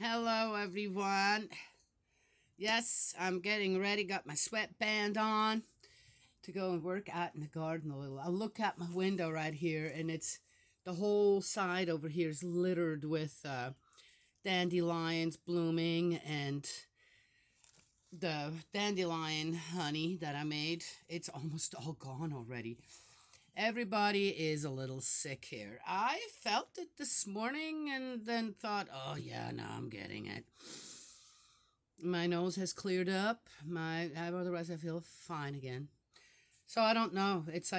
Hello, everyone. Yes, I'm getting ready. Got my sweatband on to go and work out in the garden a little. I look out my window right here, and it's the whole side over here is littered with dandelions blooming, and the dandelion honey that I made. It's almost all gone already. Everybody is a little sick here. I felt it this morning and then thought, oh, yeah, now I'm getting it. My nose has cleared up. Otherwise I feel fine again. So I don't know. It's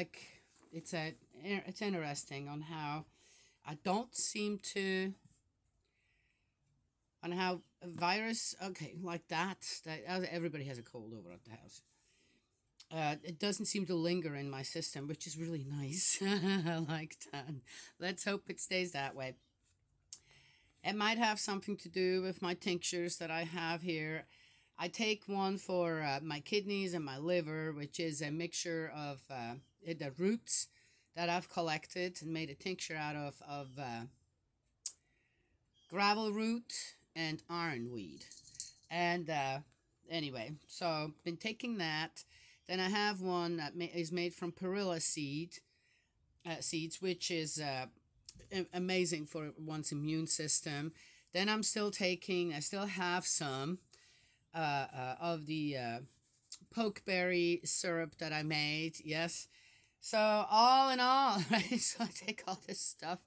interesting on how I don't seem to on how a virus like that everybody has a cold over at the house. It doesn't seem to linger in my system, which is really nice. I like that. Let's hope it stays that way. It might have something to do with my tinctures that I have here. I take one for my kidneys and my liver, which is a mixture of the roots that I've collected and made a tincture out of gravel root and ironweed. And anyway, so been taking that. Then I have one that is made from perilla seeds, which is amazing for one's immune system. Then I still have some of the pokeberry syrup that I made. Yes. So all in all, right? So I take all this stuff.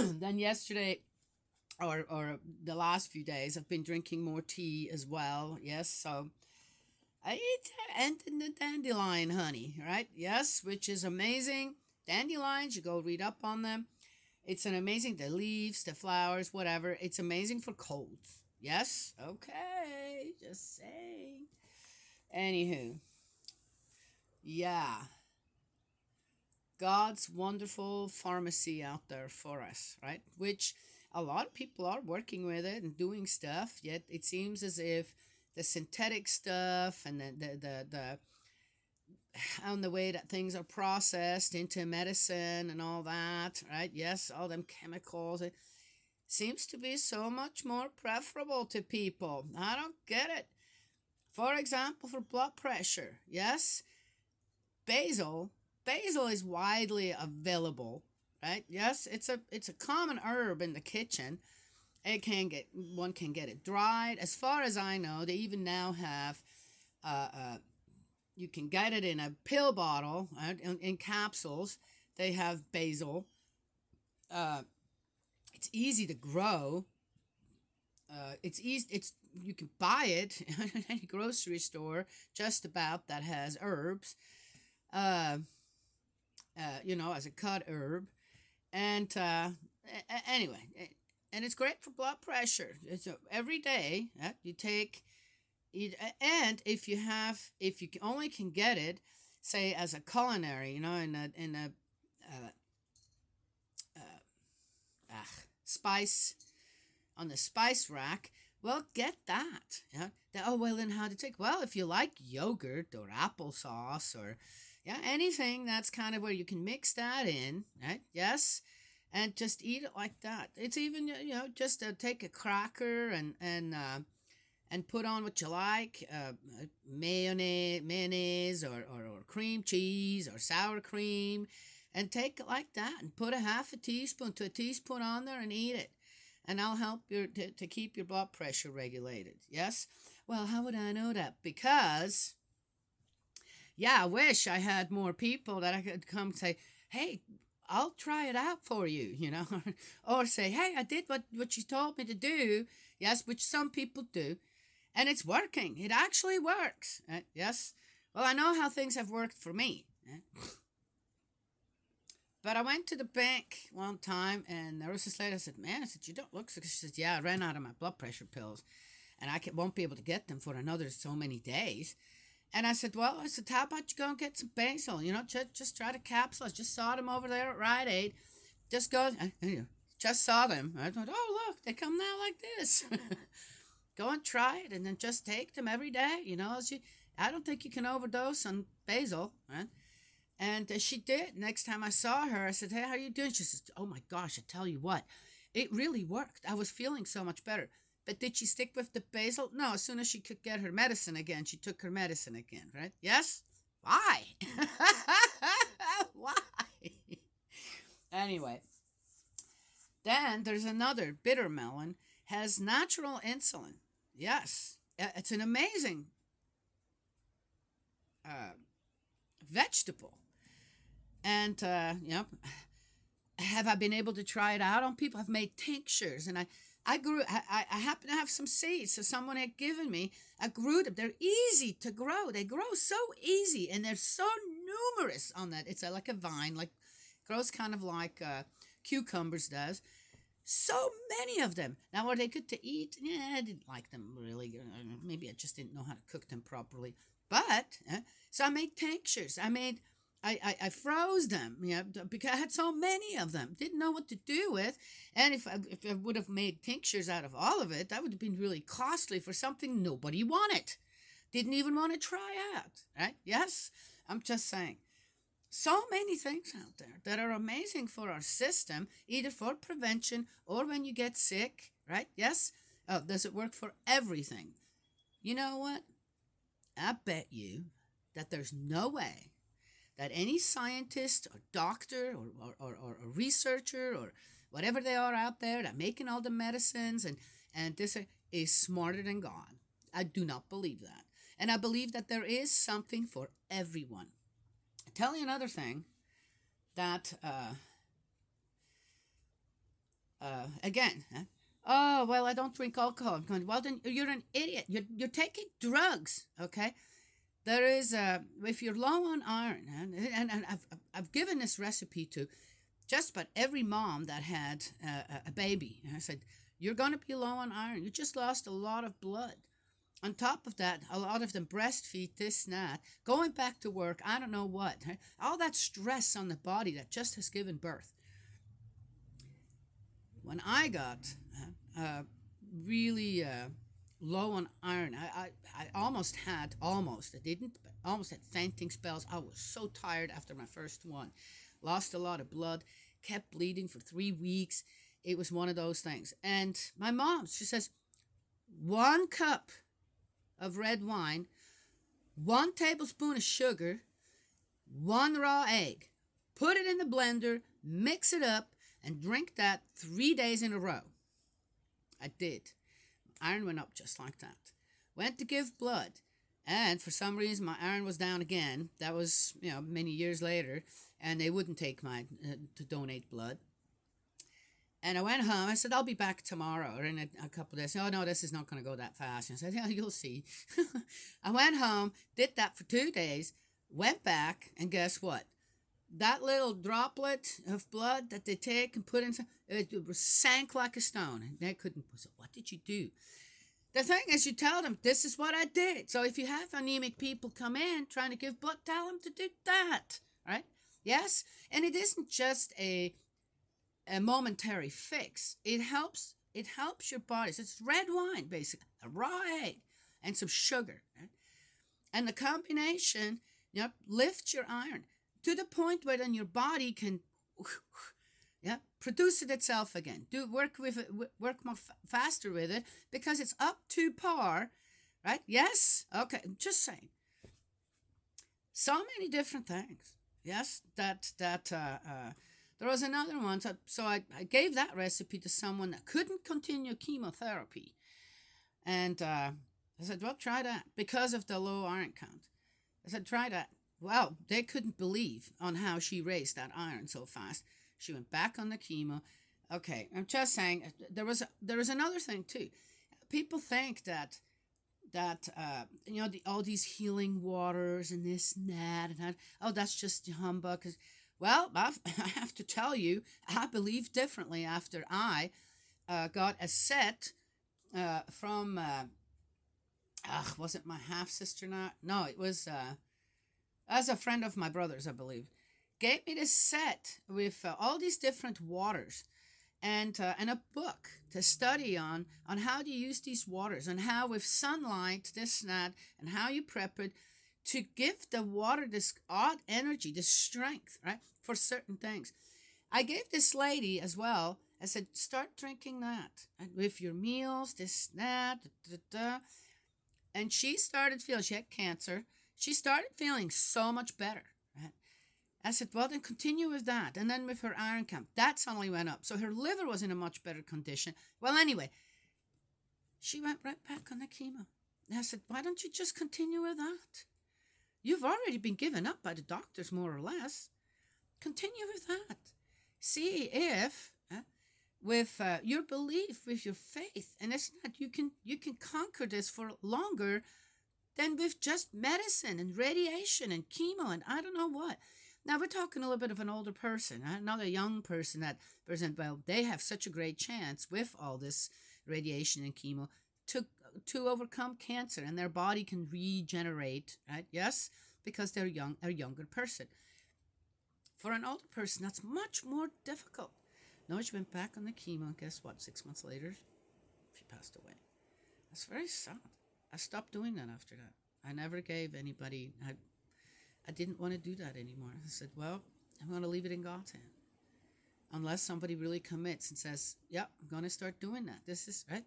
Then yesterday, or the last few days, I've been drinking more tea as well. Yes. So I eat and the dandelion honey, right? Yes, which is amazing. Dandelions, you go read up on them. It's an amazing, the leaves, the flowers, whatever. It's amazing for colds. Yes? Okay, just saying. Anywho, yeah. God's wonderful pharmacy out there for us, right? Which a lot of people are working with it and doing stuff, yet it seems as if the synthetic stuff and the on the way that things are processed into medicine and all that, right? Yes, all them chemicals. It seems to be so much more preferable to people. I don't get it. For example, for blood pressure, yes, basil. Basil is widely available, right? Yes, it's a common herb in the kitchen. One can get it dried. As far as I know, they even now have you can get it in a pill bottle, in capsules. They have basil. It's easy to grow. It's easy. It's You can buy it in any grocery store, just about, that has herbs. Uh, as a cut herb, and anyway, and it's great for blood pressure. It's every day you take and if you only can get it, say, as a culinary, in a uh, spice, on the spice rack, well, get that. Oh, well, then how to take? Well, if you like yogurt or applesauce, or anything that's kind of where you can mix that in, right? Yes, and just eat it like that. It's even just take a cracker and put on what you like, mayonnaise or cream cheese or sour cream, and take it like that and put a half a teaspoon to a teaspoon on there and eat it. And I'll help to keep your blood pressure regulated. Yes? Well, how would I know that? Because, yeah, I wish I had more people that I could come and say, hey, I'll try it out for you, or say, hey, I did what you told me to do. Yes, which some people do. And it's working. It actually works. Yes. Well, I know how things have worked for me. But I went to the bank one time, and there was this lady. I said, man, I said, you don't look so good. She said, yeah, I ran out of my blood pressure pills, and won't be able to get them for another so many days. And I said, well, how about you go and get some basil? Just try to capsules. Just saw them over there at Rite Aid. Just go, just saw them. I thought, oh, look, they come now like this. Go and try it, and then just take them every day. I don't think you can overdose on basil, right? And she did. Next time I saw her, I said, hey, how you doing? She says, oh my gosh, I tell you what, It really worked. I was feeling so much better. But did she stick with the basil? No, as soon as she could get her medicine again, she took her medicine again, right? Yes? Why? Why? Anyway, then there's another bitter melon, has natural insulin. Yes, it's an amazing uh, vegetable. And, have I been able to try it out on people? I've made tinctures, and I happen to have some seeds, so someone had given me. I grew them. They're easy to grow. They grow so easy, and they're so numerous on that. It's like a vine, like grows kind of like cucumbers does. So many of them. Now, are they good to eat? Yeah, I didn't like them really. Maybe I just didn't know how to cook them properly. But so I made tinctures. I froze them, because I had so many of them. Didn't know what to do with. And if I would have made tinctures out of all of it, that would have been really costly for something nobody wanted. Didn't even want to try out, right? Yes, I'm just saying. So many things out there that are amazing for our system, either for prevention or when you get sick, right? Yes? Oh, does it work for everything? You know what? I bet you that there's no way that any scientist or doctor or a researcher or whatever they are out there that making all the medicines and this is smarter than God. I do not believe that. And I believe that there is something for everyone. I'll tell you another thing that, again, oh, well, I don't drink alcohol. I'm going, well, then you're an idiot. You're taking drugs, okay? There is, if you're low on iron, and I've given this recipe to just about every mom that had a baby. And I said, you're going to be low on iron. You just lost a lot of blood. On top of that, a lot of them breastfeed, this and that, going back to work, I don't know what. All that stress on the body that just has given birth. When I got really low on iron, I almost had, I didn't, but almost had fainting spells. I was so tired after my first one. Lost a lot of blood, kept bleeding for 3 weeks. It was one of those things. And my mom, she says, 1 cup of red wine, 1 tablespoon of sugar, 1 raw egg. Put it in the blender, mix it up, and drink that 3 days in a row. I did. Iron went up just like that. Went to give blood, and for some reason my iron was down again. That was, many years later, and they wouldn't take my to donate blood. And I went home. I said, I'll be back tomorrow or in a couple of days. Oh, no, this is not going to go that fast. And I said, yeah, you'll see. I went home, did that for 2 days, went back, and guess what? That little droplet of blood that they take and put in, it sank like a stone. And they couldn't. So what did you do? The thing is, you tell them, this is what I did. So if you have anemic people come in trying to give blood, tell them to do that, right? Yes? And it isn't just a momentary fix. It helps your body. So it's red wine, basically, a raw egg, and some sugar. Right? And the combination, lifts your iron to the point where then your body can produce it itself again. Work more faster with it because it's up to par, right? Yes? Okay, just saying. So many different things. Yes, there was another one. So I gave that recipe to someone that couldn't continue chemotherapy. And I said, well, try that because of the low iron count. I said, try that. Well, they couldn't believe on how she raised that iron so fast. She went back on the chemo. Okay, I'm just saying, there was another thing too. People think that all these healing waters and this and that, that's just humbug. Well, I have to tell you, I believe differently after I got a set from, was it my half-sister now? No, it was, as a friend of my brother's, I believe. Gave me this set with all these different waters and a book to study on how to use these waters and how with sunlight, this and that, and how you prep it to give the water this odd energy, this strength, right, for certain things. I gave this lady as well I said, start drinking that. And with your meals, this, that, da, da, da. And she started feeling, she had cancer. She started feeling so much better. Right? I said, well, then continue with that. And then with her iron count, that suddenly went up. So her liver was in a much better condition. Well, anyway, she went right back on the chemo. And I said, why don't you just continue with that? You've already been given up by the doctors, more or less. Continue with that. See if with your belief, with your faith, and it's not you can conquer this for longer than with just medicine and radiation and chemo and I don't know what. Now we're talking a little bit of an older person, not a young person that present well. They have such a great chance with all this radiation and chemo to overcome cancer, and their body can regenerate. Right? Yes, because they're a younger person. For an older person, that's much more difficult. No, she went back on the chemo. And guess what? 6 months later, she passed away. That's very sad. I stopped doing that after that. I never gave anybody. I didn't want to do that anymore. I said, well, I'm going to leave it in God's hand. Unless somebody really commits and says, yeah, I'm going to start doing that. This is, right?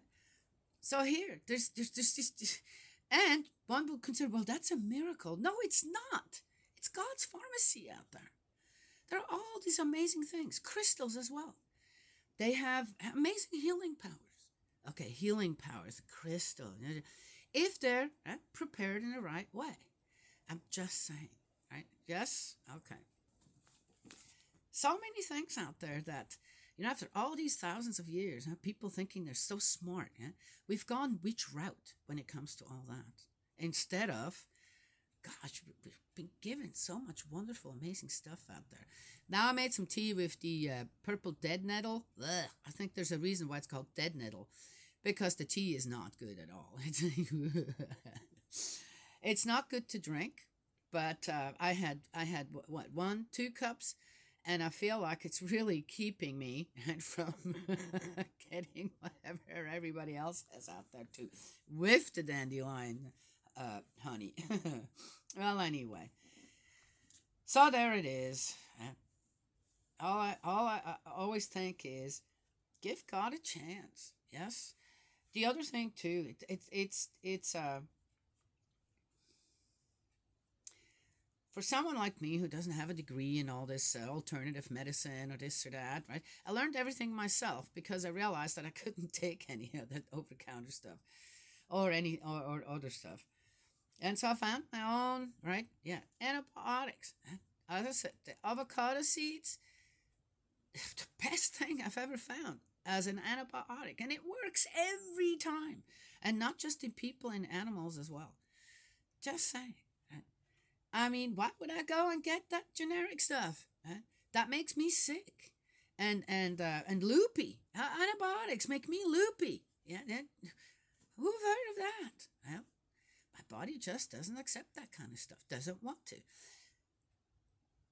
So here, there's this. And one will consider, well, that's a miracle. No, it's not. It's God's pharmacy out there. There are all these amazing things. Crystals as well. They have amazing healing powers. Okay, healing powers, crystal. If they're prepared in the right way. I'm just saying, right? Yes? Okay. So many things out there that, after all these thousands of years, people thinking they're so smart, we've gone which route when it comes to all that? Instead of, gosh, we've been given so much wonderful, amazing stuff out there. Now I made some tea with the purple dead nettle. Ugh, I think there's a reason why it's called dead nettle, because the tea is not good at all. It's not good to drink, but I had what 1-2 cups, and I feel like it's really keeping me from getting whatever everybody else has out there too, with the dandelion honey. Well, anyway, so there it is. All I always think is, give God a chance. Yes. The other thing too, it's for someone like me who doesn't have a degree in all this alternative medicine or this or that, right? I learned everything myself because I realized that I couldn't take any of that over-the-counter stuff or any or other stuff. And so I found my own, right? Yeah, antibiotics. As I said, the avocado seeds, the best thing I've ever found as an antibiotic. And it works every time. And not just in people, in animals as well. Just saying. I mean, why would I go and get that generic stuff? That makes me sick. And loopy. Antibiotics make me loopy. Yeah, who've heard of that? Well, my body just doesn't accept that kind of stuff. Doesn't want to.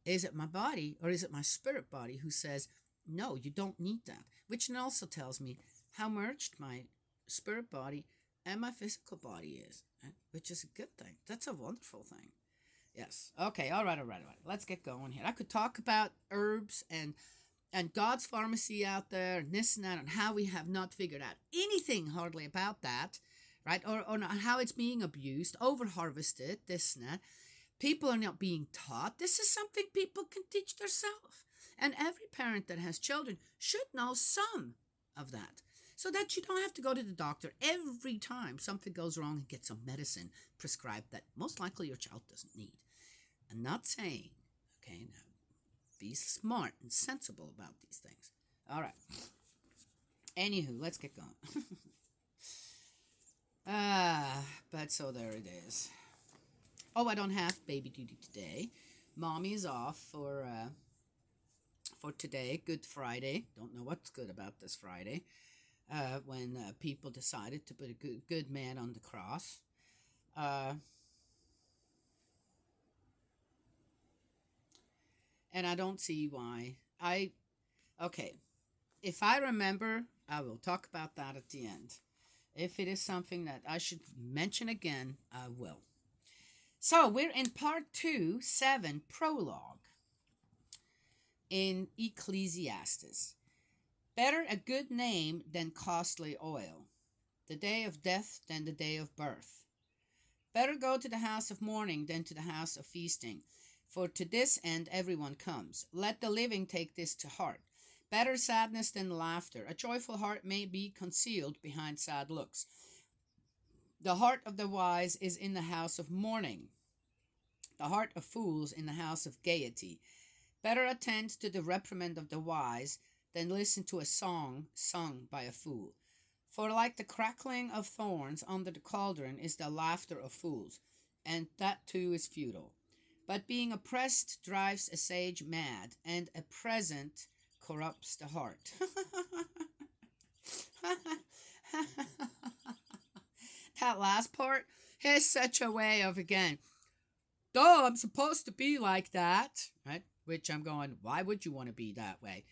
Is it my body or is it my spirit body who says, no, you don't need that? Which also tells me how merged my spirit body and my physical body is, which is a good thing. That's a wonderful thing. Yes. Okay. All right. Let's get going here. I could talk about herbs and God's pharmacy out there and this and that and how we have not figured out anything hardly about that, right? Or how it's being abused, over-harvested, this and that. People are not being taught. This is something people can teach themselves. And every parent that has children should know some of that, so that you don't have to go to the doctor every time something goes wrong and get some medicine prescribed that most likely your child doesn't need. I'm not saying, okay, now be smart and sensible about these things. All right. Anywho, let's get going. But so there it is. Oh, I don't have baby duty today. Mommy's off for today, Good Friday. Don't know what's good about this Friday. When people decided to put a good man on the cross. And I don't see why. Okay, if I remember, I will talk about that at the end. If it is something that I should mention again, I will. So we're in part 2, 7, prologue in Ecclesiastes. Better a good name than costly oil, the day of death than the day of birth. Better go to the house of mourning than to the house of feasting, for to this end everyone comes. Let the living take this to heart. Better sadness than laughter. A joyful heart may be concealed behind sad looks. The heart of the wise is in the house of mourning, the heart of fools in the house of gaiety. Better attend to the reprimand of the wise than listen to a song sung by a fool. For like the crackling of thorns under the cauldron is the laughter of fools, and that too is futile. But being oppressed drives a sage mad, and a present corrupts the heart. That last part is such a way of, again, oh, I'm supposed to be like that, right? Which I'm going, why would you want to be that way?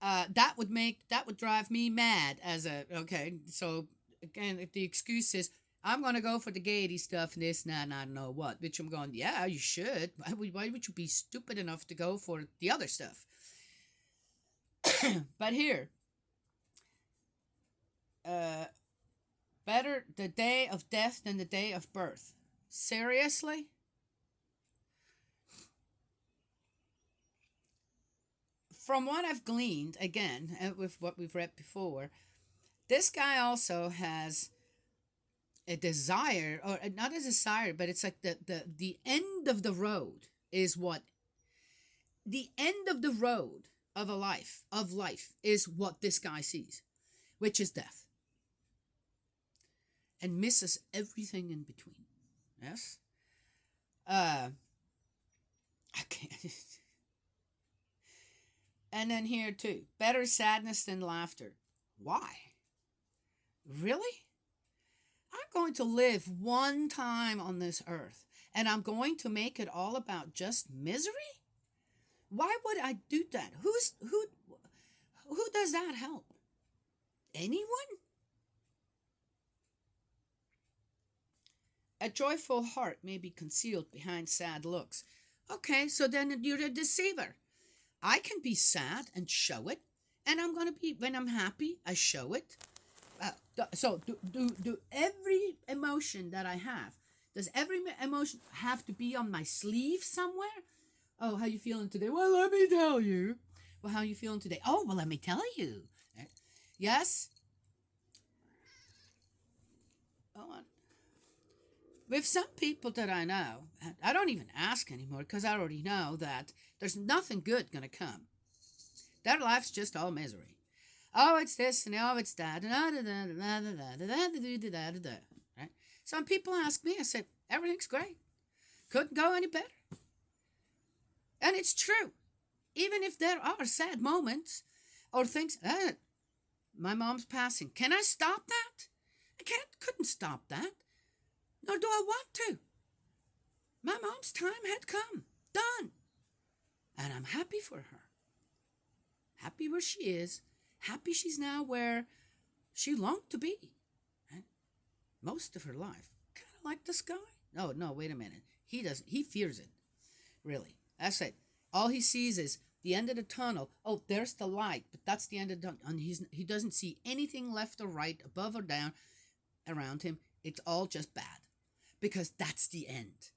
That would drive me mad as a, okay, so again, if the excuse is, I'm going to go for the gaiety stuff and this and that and I don't know what, which I'm going, yeah, you should. Why would you be stupid enough to go for the other stuff? But here, uh, better the day of death than the day of birth. Seriously? From what I've gleaned, again, with what we've read before, this guy also has a desire, or not a desire, but it's like the end of the road is what, the end of the road of life is what this guy sees, which is death, and misses everything in between. Yes? I can't. And then here too, better sadness than laughter. Why? Really? I'm going to live one time on this earth, and I'm going to make it all about just misery? Why would I do that? Who does that help? Anyone? A joyful heart may be concealed behind sad looks. Okay, so then you're a deceiver. I can be sad and show it, and I'm going to be, when I'm happy, I show it. So do every emotion that I have, does every emotion have to be on my sleeve somewhere? Oh, how you feeling today? Well, let me tell you. Well, how you feeling today? Oh, well, let me tell you. Yes? Oh, with some people that I know, I don't even ask anymore because I already know that there's nothing good going to come. Their life's just all misery. Oh, it's this and oh, it's that. Right? Some people ask me, I say, everything's great. Couldn't go any better. And it's true. Even if there are sad moments or things, my mom's passing. Can I stop that? Couldn't stop that. Nor do I want to. My mom's time had come. Done. And I'm happy for her. Happy where she is. Happy she's now where she longed to be. Right? Most of her life. Kind of like the sky. No, wait a minute. He fears it. Really. That's it. All he sees is the end of the tunnel. Oh, there's the light. But that's the end of the tunnel. And he doesn't see anything left or right, above or down, around him. It's all just bad. Because that's the end.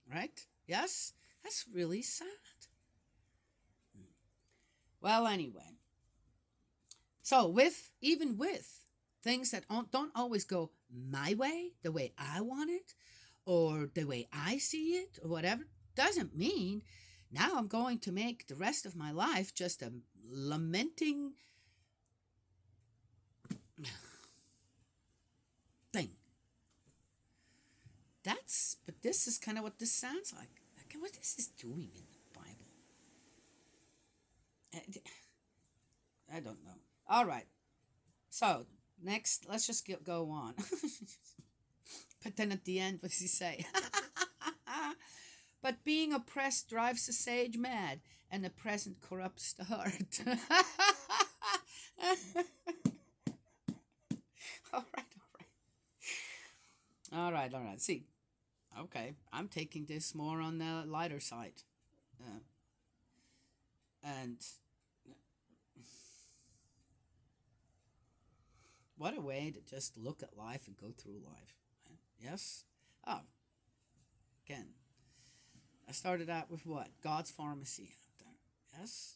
Right? Yes? That's really sad. Well, anyway. So, even with things that don't always go my way, the way I want it, or the way I see it, or whatever, doesn't mean now I'm going to make the rest of my life just a lamenting thing. But this is kind of what this sounds like. What this is doing in the Bible. I don't know. All right. So, next, let's just go on. But then at the end, what does he say? But being oppressed drives the sage mad, and the present corrupts the heart. All right. See, okay, I'm taking this more on the lighter side. And What a way to just look at life and go through life. Right? Yes? Oh, again, I started out with what? God's pharmacy out there. Yes?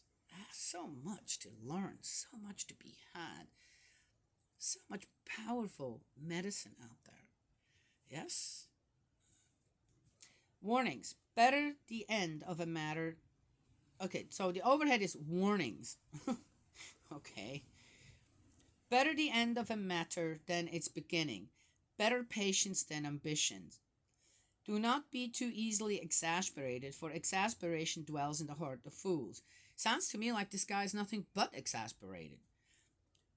So much to learn, so much to be had, so much powerful medicine out there. Yes? Warnings. Better the end of a matter. Okay, so the overhead is warnings. Okay. Better the end of a matter than its beginning. Better patience than ambitions. Do not be too easily exasperated, for exasperation dwells in the heart of fools. Sounds to me like this guy is nothing but exasperated.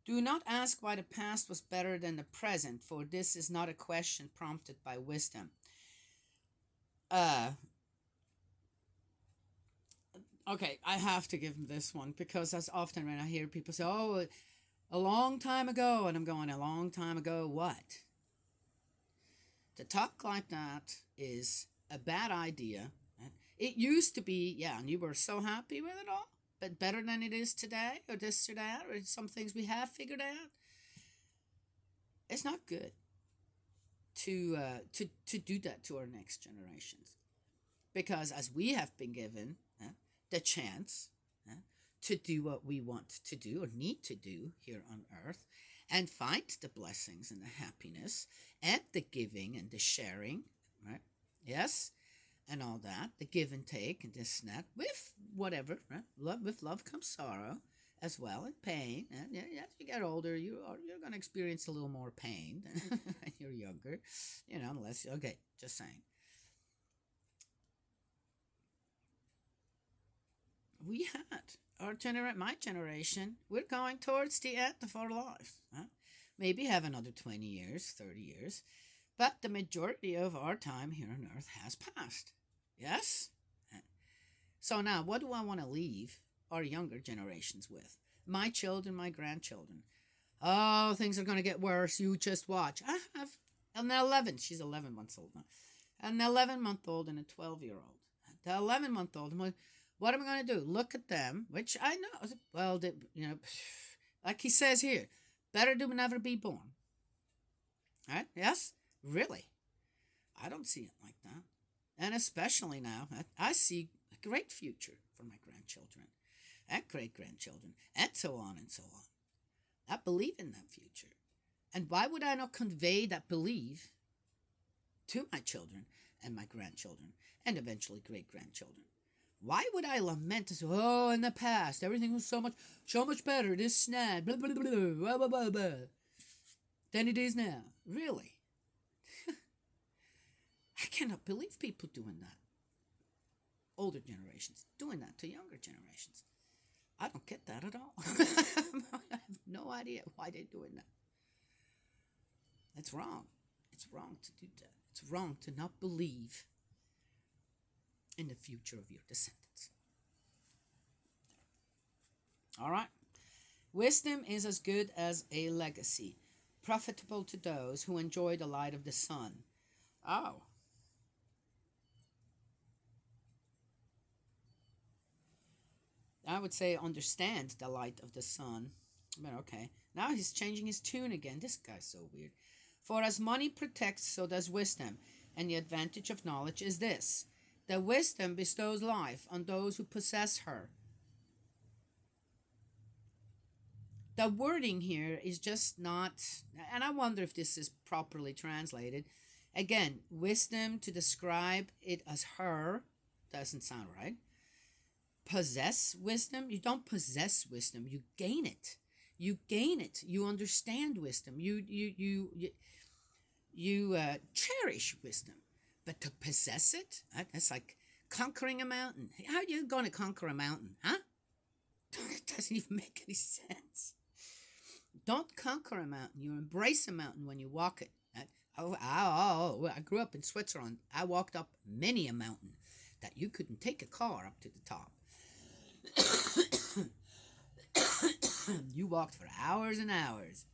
Do not ask why the past was better than the present, for this is not a question prompted by wisdom. Okay, I have to give him this one because as often when I hear people say, "Oh, a long time ago," and I'm going, "A long time ago, what?" To talk like that is a bad idea. It used to be, yeah, and you were so happy with it all, but better than it is today, or this or that, or some things we have figured out. It's not good to do that to our next generations, because as we have been given the chance to do what we want to do or need to do here on earth, and find the blessings and the happiness and the giving and the sharing, right? Yes, and all that, the give and take and this and that, with whatever, right? With love comes sorrow as well, and pain. And yeah, as you get older, you're going to experience a little more pain than when you're younger, unless, okay, just saying. We had my generation, we're going towards the end of our life. Huh? Maybe have another 20 years, 30 years, but the majority of our time here on earth has passed. Yes? So now, what do I want to leave our younger generations with? My children, my grandchildren. Oh, things are going to get worse. You just watch. I have an 11. She's 11 months old now. An 11-month-old and a 12-year-old. The 11-month-old, I'm like, what am I going to do? Look at them, which I know. Well, like he says here, better to never be born. Right? Yes? Really? I don't see it like that. And especially now, I see a great future for my grandchildren and great-grandchildren and so on and so on. I believe in that future. And why would I not convey that belief to my children and my grandchildren and eventually great-grandchildren? Why would I lament to say, "Oh, in the past, everything was so much better, this and blah, blah, blah, blah, blah, blah, blah, than it is now"? Really? I cannot believe people doing that. Older generations doing that to younger generations. I don't get that at all. I have no idea why they're doing that. It's wrong. It's wrong to do that. It's wrong to not believe in the future of your descendants. All right. Wisdom is as good as a legacy, profitable to those who enjoy the light of the sun. Oh. I would say understand the light of the sun. But okay. Now he's changing his tune again. This guy's so weird. For as money protects, so does wisdom. And the advantage of knowledge is this: that wisdom bestows life on those who possess her. The wording here is just not, and I wonder if this is properly translated. Again, wisdom, to describe it as her doesn't sound right. Possess wisdom, you don't possess wisdom, you gain it. You gain it. You understand wisdom. You cherish wisdom. But to possess it, that's like conquering a mountain. How are you going to conquer a mountain, huh? It doesn't even make any sense. Don't conquer a mountain. You embrace a mountain when you walk it. I grew up in Switzerland. I walked up many a mountain that you couldn't take a car up to the top. You walked for hours and hours.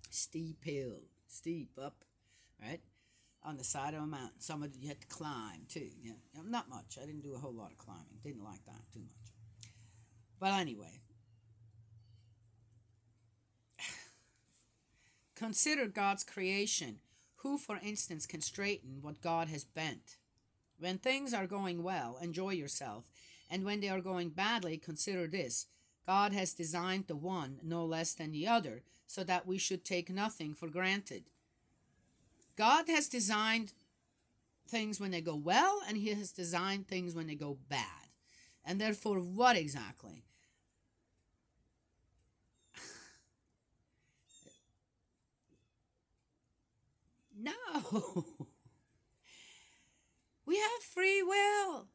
Steep hill, steep up, right? On the side of a mountain. Some of it you had to climb too. Yeah, not much. I didn't do a whole lot of climbing. Didn't like that too much. But anyway, Consider God's creation. Who, for instance, can straighten what God has bent? When things are going well, enjoy yourself. And when they are going badly, consider this: God has designed the one no less than the other, so that we should take nothing for granted. God has designed things when they go well, and He has designed things when they go bad. And therefore, what exactly? No. We have free will.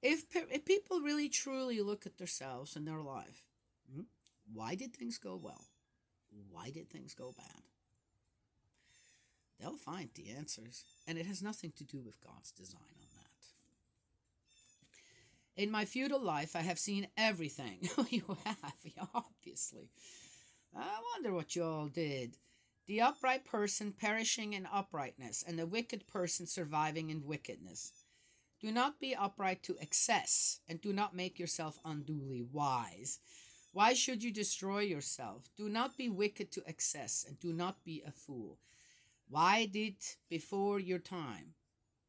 If people really truly look at themselves and their life, why did things go well? Why did things go bad? They'll find the answers. And it has nothing to do with God's design on that. In my feudal life, I have seen everything. You have, obviously. I wonder what you all did. The upright person perishing in uprightness, and the wicked person surviving in wickedness. Do not be upright to excess, and do not make yourself unduly wise. Why should you destroy yourself? Do not be wicked to excess, and do not be a fool. Why before your time?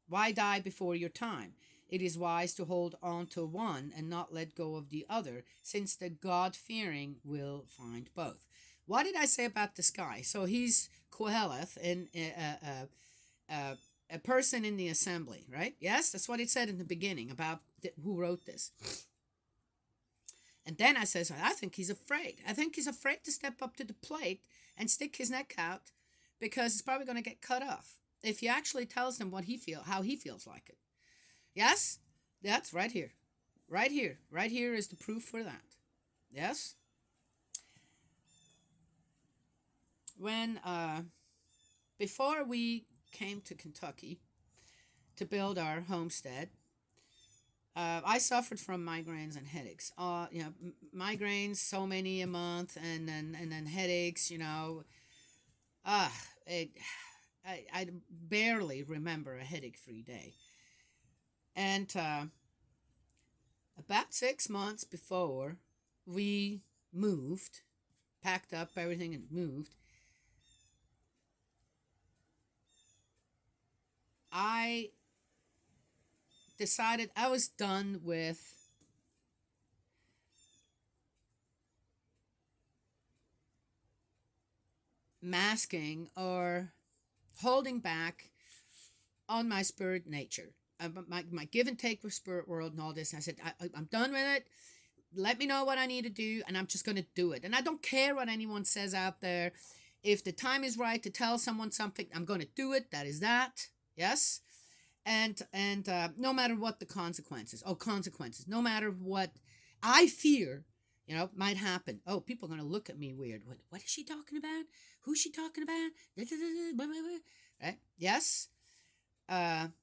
Why die before your time? It is wise to hold on to one and not let go of the other, since the God-fearing will find both. What did I say about this guy? So he's Koheleth, and a person in the assembly, right? Yes, that's what it said in the beginning about who wrote this. And then I says, I think he's afraid. I think he's afraid to step up to the plate and stick his neck out, because he's probably going to get cut off if he actually tells them how he feels like it. Yes, that's right here. Right here. Right here is the proof for that. Yes? When, before we came to Kentucky to build our homestead, I suffered from migraines and headaches. Migraines, so many a month, and then headaches. I barely remember a headache-free day. And about 6 months before we moved, packed up everything and moved, I decided I was done with masking or holding back on my spirit nature, my give and take with spirit world and all this. And I said, I'm done with it. Let me know what I need to do, and I'm just going to do it. And I don't care what anyone says out there. If the time is right to tell someone something, I'm going to do it. That is that. Yes? And no matter what the consequences. No matter what I fear, might happen. Oh, people are going to look at me weird. What is she talking about? Who's she talking about? Right? Yes? And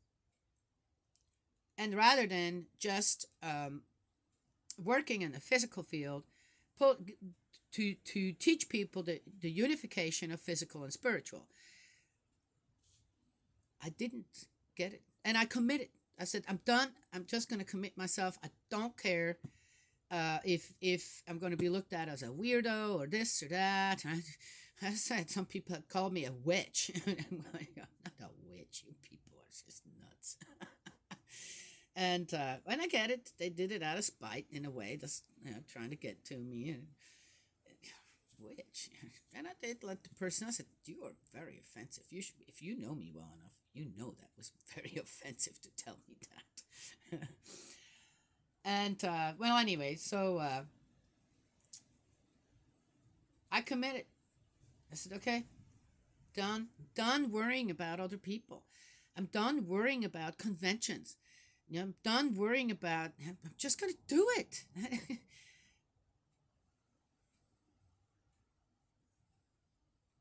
rather than just working in the physical field, to teach people the unification of physical and spiritual, I didn't get it. And I committed. I said, I'm done. I'm just going to commit myself. I don't care if I'm going to be looked at as a weirdo or this or that. And I said, some people have called me a witch. I'm like, not a witch. You people are just nuts. And when I get it, they did it out of spite in a way, just trying to get to me. And witch. And I did let the person. I said, "You are very offensive. If you know me well enough, you know that was very offensive to tell me that." And well, anyway, so I committed. I said, "Okay, done worrying about other people. I'm done worrying about conventions. I'm done worrying about. I'm just gonna do it."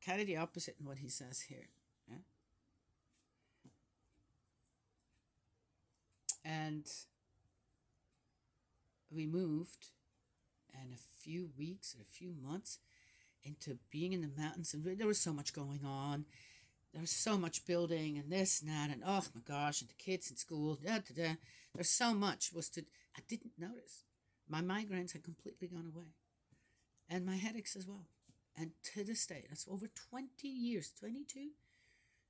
Kind of the opposite in what he says here. Yeah? And we moved, and a few weeks or a few months into being in the mountains, and there was so much going on. There was so much building and this and that, and oh my gosh, and the kids in school. There's so much I didn't notice. My migraines had completely gone away, and my headaches as well. And to this day, that's over 20 years, 22,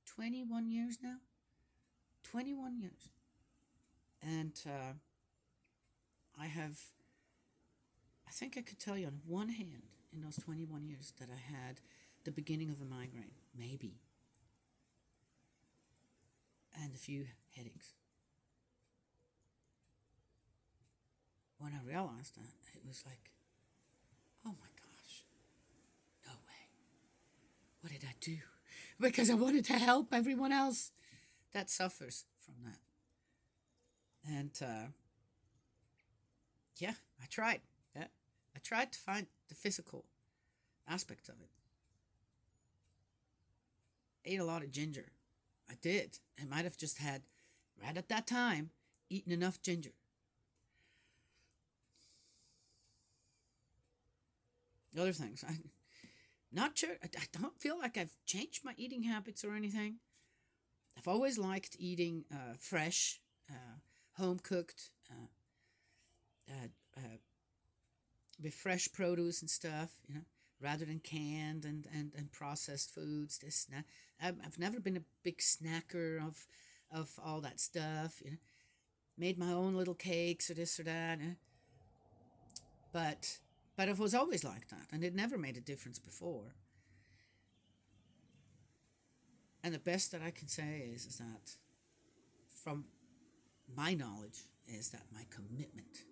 21 years now. 21 years. And I think I could tell you on one hand in those 21 years that I had the beginning of a migraine, maybe, and a few headaches. When I realized that, it was like, oh my gosh, no way. What did I do? Because I wanted to help everyone else that suffers from that. And yeah, I tried. Yeah, I tried to find the physical aspect of it. Ate a lot of ginger. I did. I might have just had, right at that time, eaten enough ginger. Other things, I'm not sure. I don't feel like I've changed my eating habits or anything. I've always liked eating fresh, home cooked, uh, uh, with fresh produce and stuff, rather than canned and processed foods. This, and that. I've never been a big snacker of all that stuff. Made my own little cakes or this or that. But it was always like that, and it never made a difference before. And the best that I can say is that, from my knowledge, is that my commitment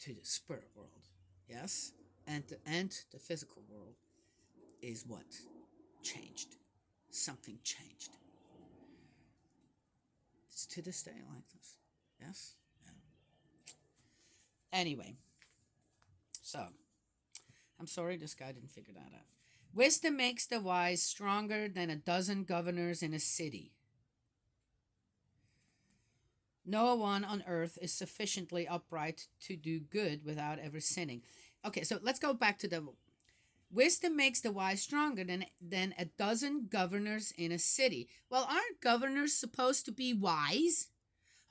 to the spirit world, yes, and the physical world, is what changed. Something changed. It's to this day like this, yes. Anyway, so I'm sorry this guy didn't figure that out. Wisdom makes the wise stronger than a dozen governors in a city. No one on earth is sufficiently upright to do good without ever sinning. Okay, so let's go back to the wisdom makes the wise stronger than a dozen governors in a city. Well, aren't governors supposed to be wise?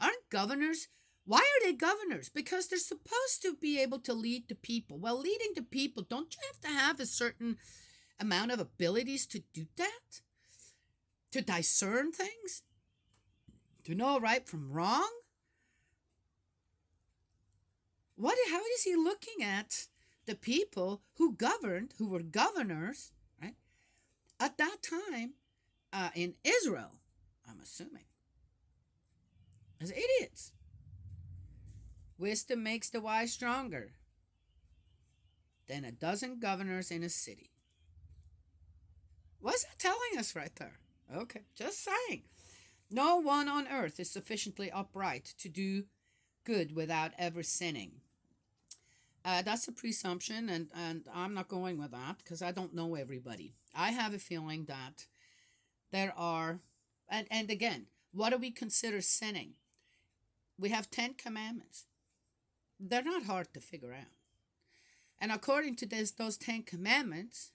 Aren't governors? Why are they governors? Because they're supposed to be able to lead the people. Well, leading the people, don't you have to have a certain amount of abilities to do that? To discern things? To know right from wrong? How is he looking at the people who governed, who were governors, right, at that time in Israel, I'm assuming, as idiots? Wisdom makes the wise stronger than a dozen governors in a city. What's that telling us right there? Okay, just saying. No one on earth is sufficiently upright to do good without ever sinning. That's a presumption, and I'm not going with that because I don't know everybody. I have a feeling that there are, and again, what do we consider sinning? We have 10 commandments. They're not hard to figure out. And according to those 10 commandments,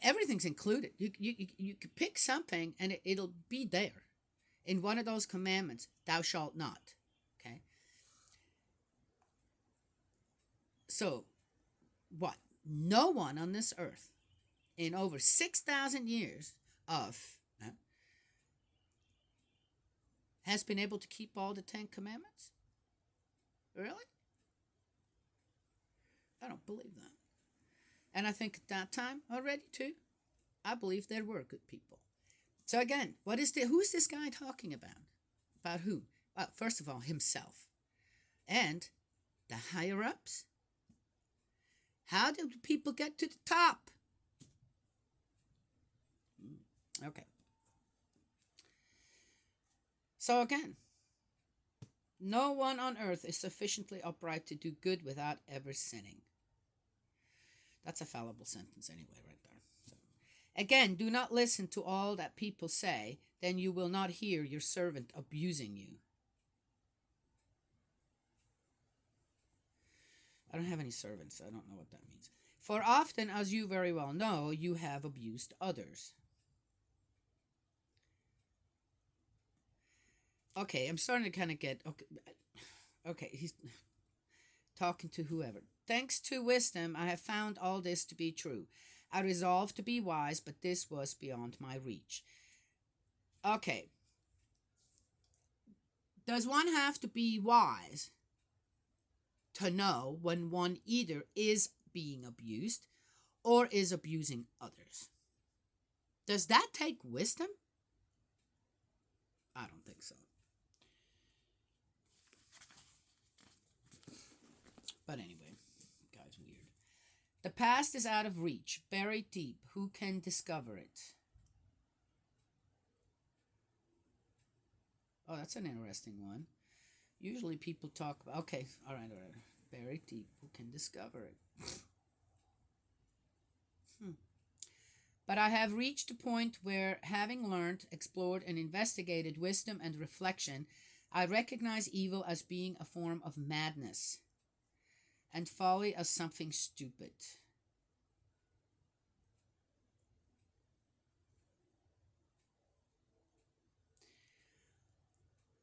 everything's included. You could pick something and it'll be there in one of those commandments. Thou shalt not. Okay. So, what? No one on this earth in over 6,000 years of has been able to keep all the 10 commandments? Really? I don't believe that. And I think at that time already too, I believe there were good people. So again, who's this guy talking about? About who? Well, first of all, himself. And the higher ups. How do people get to the top? Okay. So again, no one on earth is sufficiently upright to do good without ever sinning. That's a fallible sentence anyway, right there. So, again, do not listen to all that people say, then you will not hear your servant abusing you. I don't have any servants, so I don't know what that means. For often, as you very well know, you have abused others. Okay, I'm starting to kind of get... Okay, he's talking to whoever. Thanks to wisdom, I have found all this to be true. I resolved to be wise, but this was beyond my reach. Okay, does one have to be wise to know when one either is being abused or is abusing others? Does that take wisdom? I don't think so. But anyway, guy's weird. The past is out of reach, buried deep. Who can discover it? Oh, that's an interesting one. Usually people talk about, okay, all right, all right. Buried deep. Who can discover it? Hmm. But I have reached a point where, having learned, explored, and investigated wisdom and reflection, I recognize evil as being a form of madness and folly as something stupid.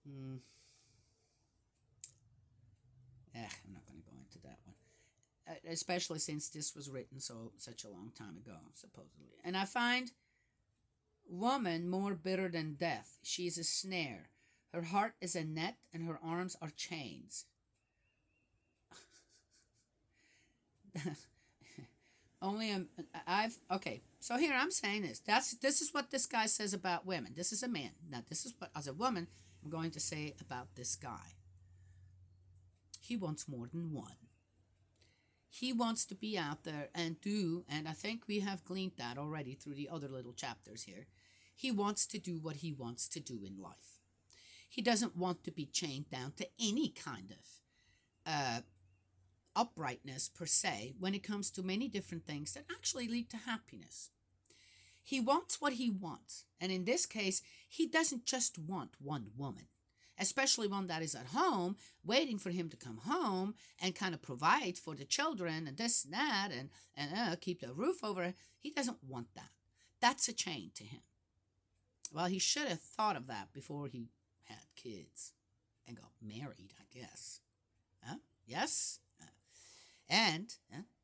Hmm. I'm not going to go into that one. Especially since this was written such a long time ago, supposedly. And I find woman more bitter than death. She is a snare. Her heart is a net, and her arms are chains. Only I've okay. So here I'm saying this is what this guy says about women. This is a man. Now this is what as a woman I'm going to say about this guy. He wants more than one. He wants to be out there and do, and I think we have gleaned that already through the other little chapters here. He wants to do what he wants to do in life. He doesn't want to be chained down to any kind of uprightness per se when it comes to many different things that actually lead to happiness. He wants what he wants. And in this case, he doesn't just want one woman, especially one that is at home waiting for him to come home and kind of provide for the children and this and that and keep the roof over. He doesn't want that. That's a chain to him. Well, he should have thought of that before he had kids and got married, I guess. Yes? And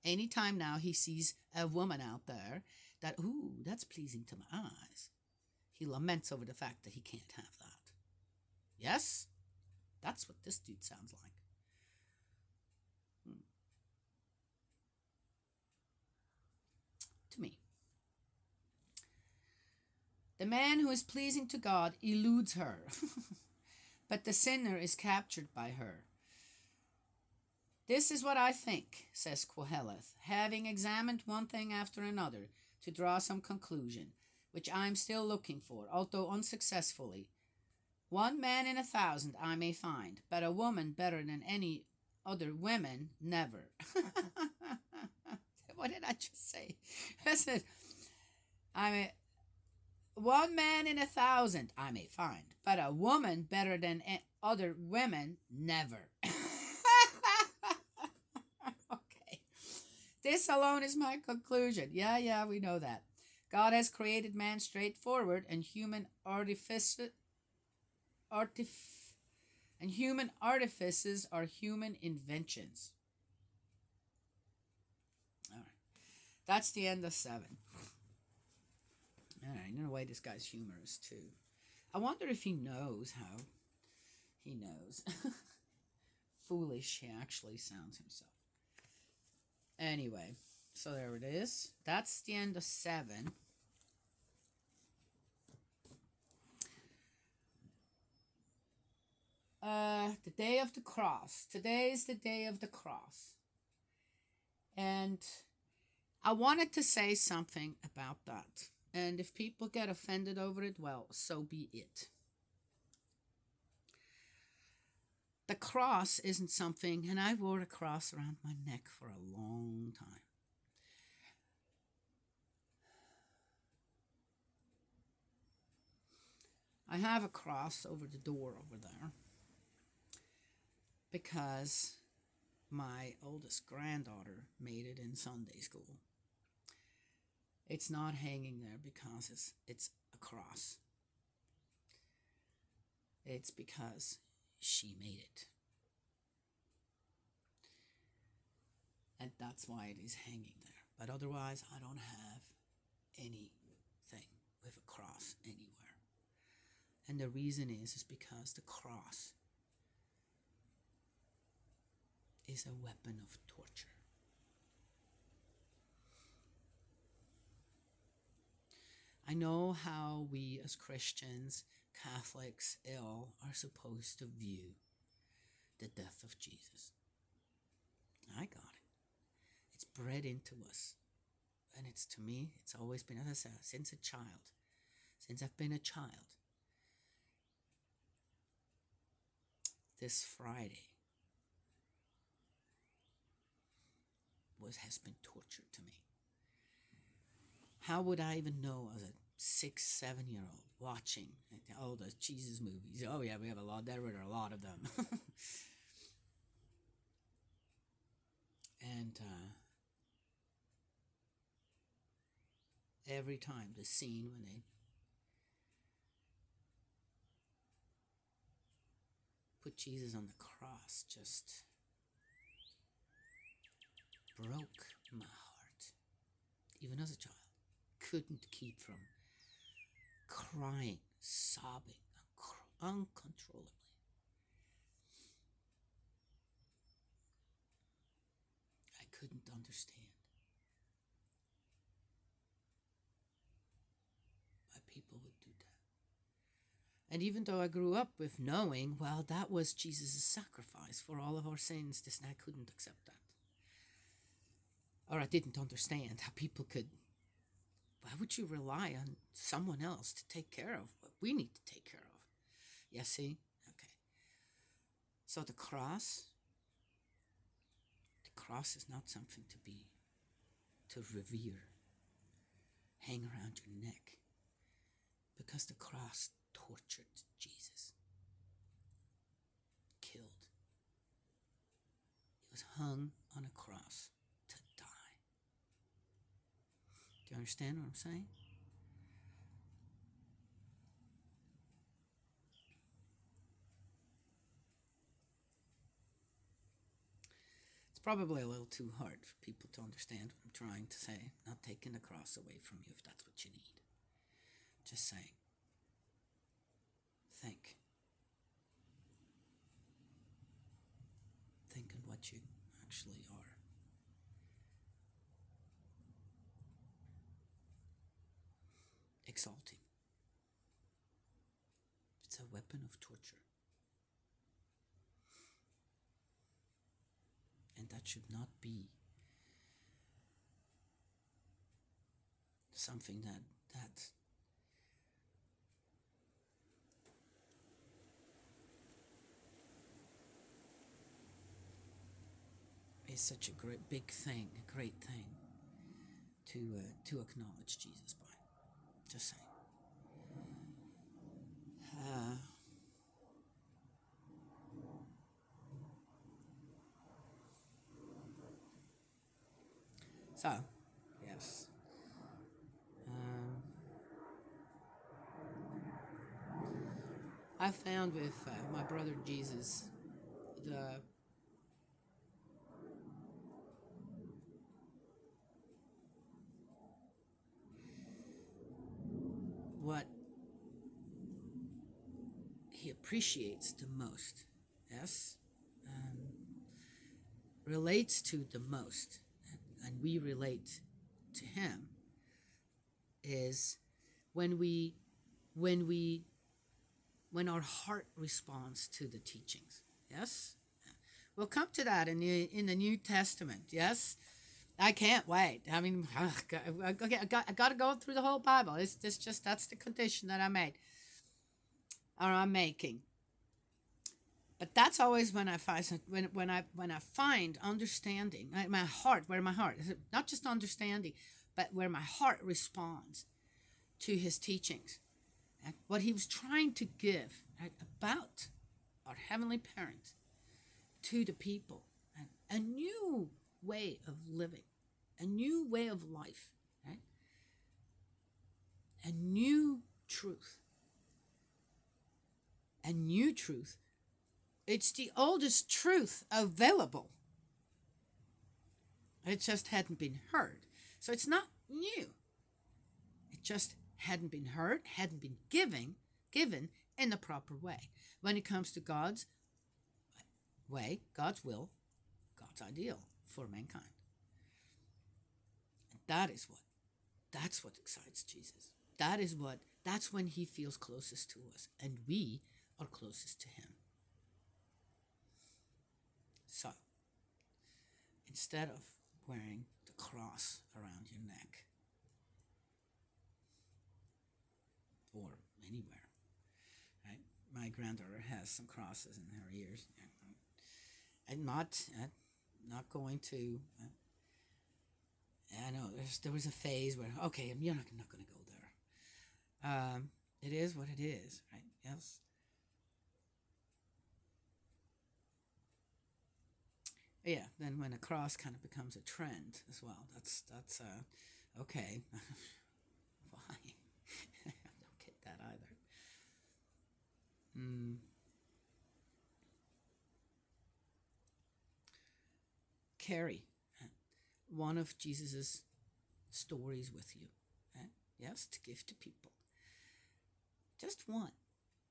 anytime now he sees a woman out there that, ooh, that's pleasing to my eyes, he laments over the fact that he can't have that. Yes? That's what this dude sounds like. To me. The man who is pleasing to God eludes her, but the sinner is captured by her. This is what I think, says Koheleth, having examined one thing after another to draw some conclusion, which I am still looking for, although unsuccessfully. One man in 1,000 I may find, but a woman better than any other women, never. What did I just say? I said, one man in 1,000 I may find, but a woman better than other women, never. Okay. This alone is my conclusion. Yeah, we know that. God has created man straightforward, and human artifices are human inventions. All right. That's the end of 7. All right, in a way, this guy's humorous too. I wonder if he knows how he knows. Foolish he actually sounds himself. Anyway, so there it is. That's the end of 7. The day of the cross. Today is the day of the cross. And I wanted to say something about that. And if people get offended over it, well, so be it. The cross isn't something, and I wore a cross around my neck for a long time. I have a cross over the door over there because my oldest granddaughter made it in Sunday school. It's not hanging there because it's a cross. It's because she made it. And that's why it is hanging there. But otherwise, I don't have anything with a cross anywhere. And the reason is because the cross is a weapon of torture. I know how we as Christians, Catholics, all are supposed to view the death of Jesus. I got it. It's bred into us. And it's, to me, it's always been, as I said, since a child. Since I've been a child. This Friday has been torture to me. How would I even know as a 6, 7-year-old watching all the Jesus movies? Oh yeah, we have a lot. There were a lot of them. And every time the scene when they put Jesus on the cross just broke my heart. Even as a child, couldn't keep from crying, sobbing uncontrollably. I couldn't understand why people would do that. And even though I grew up with knowing, well, that was Jesus' sacrifice for all of our sins, I couldn't accept that. Or I didn't understand how people could. Why would you rely on someone else to take care of what we need to take care of? Yeah, see? Okay. So the cross is not something to revere, hang around your neck, because the cross tortured Jesus, killed. He was hung on a cross to die. Do you understand what I'm saying? It's probably a little too hard for people to understand what I'm trying to say. Not taking the cross away from you if that's what you need. Just saying. Think. Think on what you actually are. Exalting. It's a weapon of torture. And that should not be something that is such a great thing to acknowledge Jesus by. Just saying. So, yes. I found with my brother Jesus what he appreciates the most, yes, relates to the most, and we relate to him, is when our heart responds to the teachings. Yes, we'll come to that in the New Testament. Yes, I can't wait. I mean, I got to go through the whole Bible. It's just that's the condition that I made, or I'm making. But that's always when I find when I find understanding, my heart, not just understanding, but where my heart responds to his teachings, and what he was trying to give, right, about our heavenly parent to the people, and a new way of living, a new way of life, right, a new truth. It's the oldest truth available. It just hadn't been heard. So it's not new. It just hadn't been heard, hadn't been given in the proper way. When it comes to God's way, God's will, God's ideal for mankind. And that's what excites Jesus. That's when he feels closest to us, and we are closest to him. So, instead of wearing the cross around your neck or anywhere, right? My granddaughter has some crosses in her ears. I'm not going to. I know there was a phase where okay, you're not going to go there. It is what it is, right? Yes. Yeah. Then when a cross kind of becomes a trend as well, that's okay. Why? I don't get that either. Mm. Carry one of Jesus's stories with you. Yes, to give to people. Just one.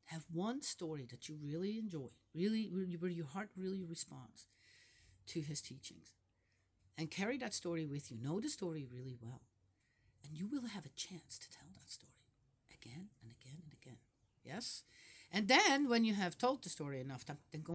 Have one story that you really enjoy, really, where your heart really responds to his teachings. And carry that story with you. Know the story really well. And you will have a chance to tell that story again and again and again. Yes? And then, when you have told the story enough time, then go